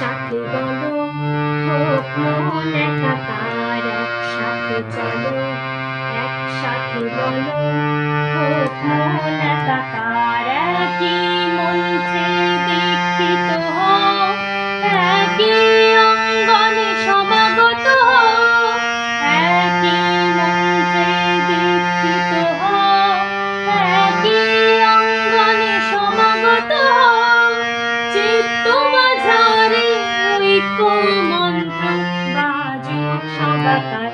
একসাথে বলো হোক মন একাকার, একসাথে চলো একসাথে বলো হোক মন একাকার। একই মন্ত্রে দীক্ষিত হও, একই অঙ্গনে সমাগত হও, একই মন্ত্রে দীক্ষিত হও, একই অঙ্গনে সমাগত হও। চিত্ত মাঝারে ঐক্য মন্ত্র বাজুক সবাকার,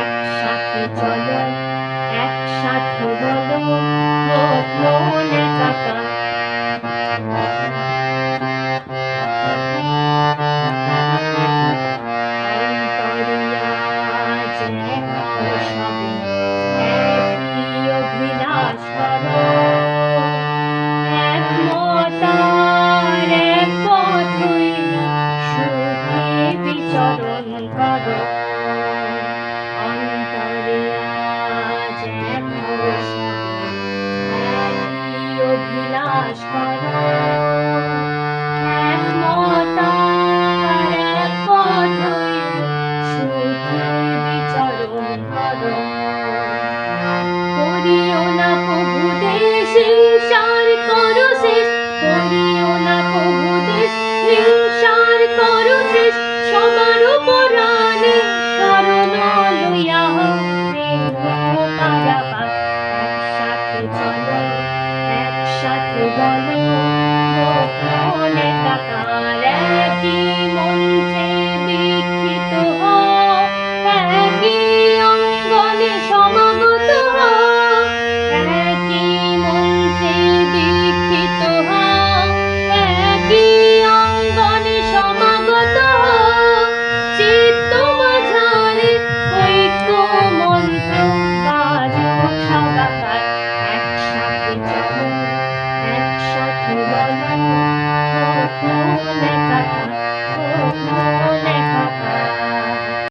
একসাথে চলো একসাথে বলো হোক মন একাকার। অন্তরিয়াজ এক হও সবে, একই অভিলাষ করো, একমতার এক পথ হইলে সুখে বিচরণ করো। অন্তরিয়াজ এক হও সবে, একই অভিলাষ করো, একমতার এক পথ হইলে সুখে বিচরণ করো। করিও না প্রভু দেশ হিংসার করো শেষ, করিও না প্রভু দেশ হিংসার করো শেষ। সবার পরাণে শরণ লইয়া হও প্রেম কারাবাস। একসাথে চলো একসাথে বলো হোক মন একাকার, একই